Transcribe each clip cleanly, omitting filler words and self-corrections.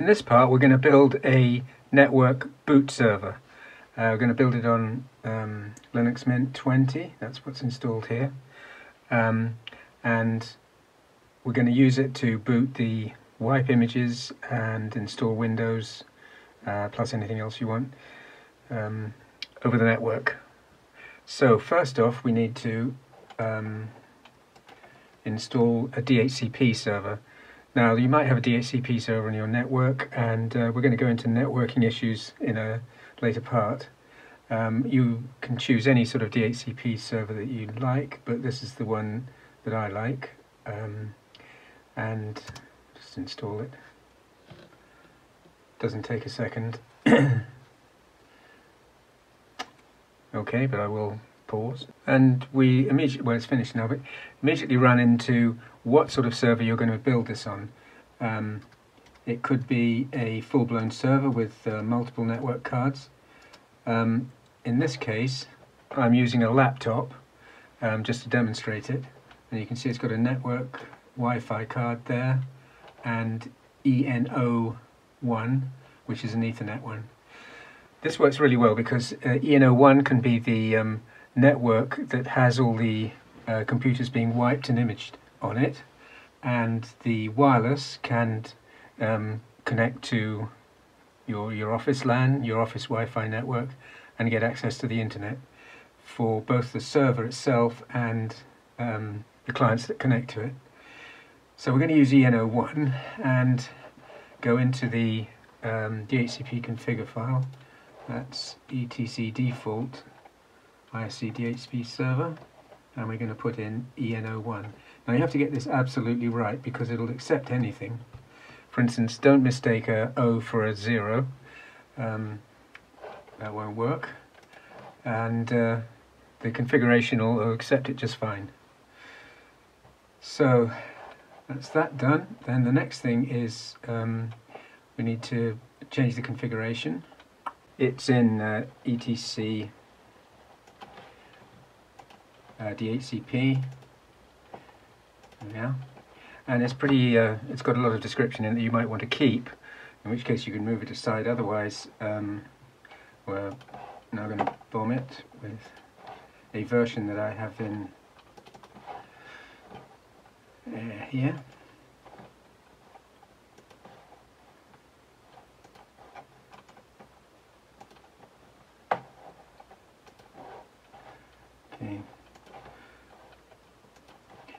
In this part we're going to build a network boot server. We're going to build it on Linux Mint 20, that's what's installed here, and we're going to use it to boot the wipe images and install Windows plus anything else you want over the network. So first off we need to install a DHCP server. Now you might have a DHCP server on your network, and we're going to go into networking issues in a later part. You can choose any sort of DHCP server that you like, but this is the one that I like, and just install it. Doesn't take a second. Okay, but I will pause, and we immediately, well, it's finished now, but immediately run into what sort of server you're going to build this on. It could be a full-blown server with multiple network cards. In this case I'm using a laptop just to demonstrate it, and you can see it's got a network Wi-Fi card there and ENO1, which is an Ethernet one. This works really well because ENO1 can be the network that has all the computers being wiped and imaged on it, and the wireless can connect to your office LAN, your office Wi-Fi network, and get access to the internet for both the server itself and the clients that connect to it. So we're going to use ENO1 and go into the DHCP configure file. That's etc default isc-dhcp-server, and we're going to put in ENO1. Now you have to get this absolutely right because it'll accept anything. For instance, don't mistake a O for a 0. That won't work. And the configuration will accept it just fine. So that's that done. Then the next thing is we need to change the configuration. It's in etc dhcp. Yeah, and it's pretty. It's got a lot of description in it that you might want to keep, in which case you can move it aside. Otherwise, we're now going to bomb it with a version that I have in here. Okay.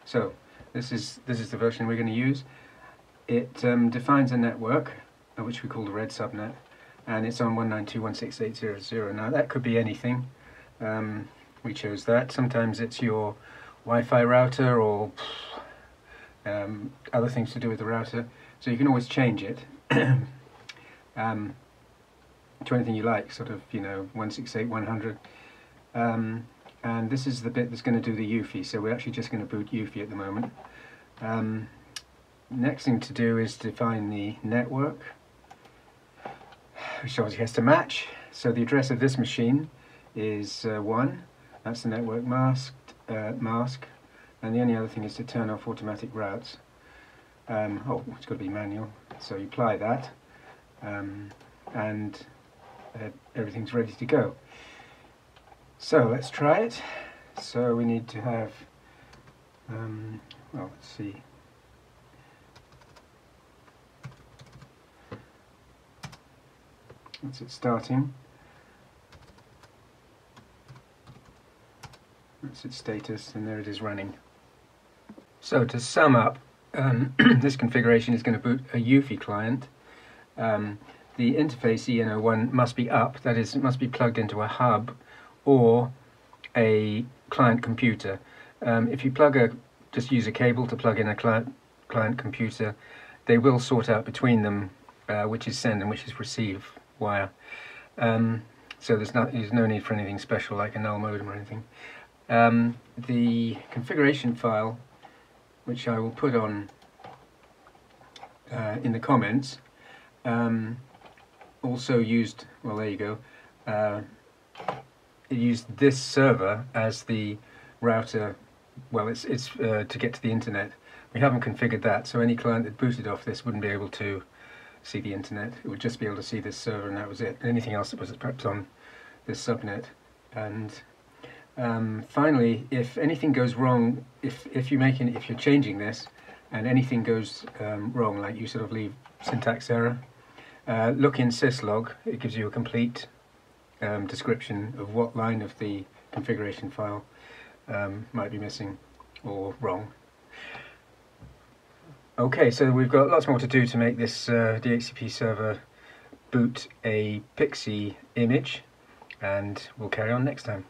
So this is the version we're going to use. It defines a network, which we call the red subnet, and it's on 192.168.0.0. Now that could be anything. We chose that. Sometimes it's your Wi-Fi router or other things to do with the router, so you can always change it to anything you like, sort of, 168.100. And this is the bit that's going to do the UEFI, so we're actually just going to boot UEFI at the moment. Next thing to do is define the network, which obviously has to match. So the address of this machine is 1, that's the network mask, and the only other thing is to turn off automatic routes. Oh, it's got to be manual, so you apply that, and everything's ready to go. So let's try it. So we need to have, well, let's see. That's it starting. That's its status, and there it is running. So to sum up, this configuration is going to boot a UEFI client. The interface ENO1 must be up, that is, it must be plugged into a hub or a client computer. If you just use a cable to plug in a client computer, they will sort out between them which is send and which is receive wire. So there's no need for anything special like a null modem or anything. The configuration file, which I will put on in the comments, also used, well, there you go, it used this server as the router. Well, it's to get to the internet. We haven't configured that, so any client that booted off this wouldn't be able to see the internet. It would just be able to see this server, and that was it. Anything else that was perhaps on this subnet. And finally, if anything goes wrong, if you're changing this and anything goes wrong, like you sort of leave syntax error, look in syslog. It gives you a complete description of what line of the configuration file might be missing or wrong. Okay, so we've got lots more to do to make this DHCP server boot a Pixie image, and we'll carry on next time.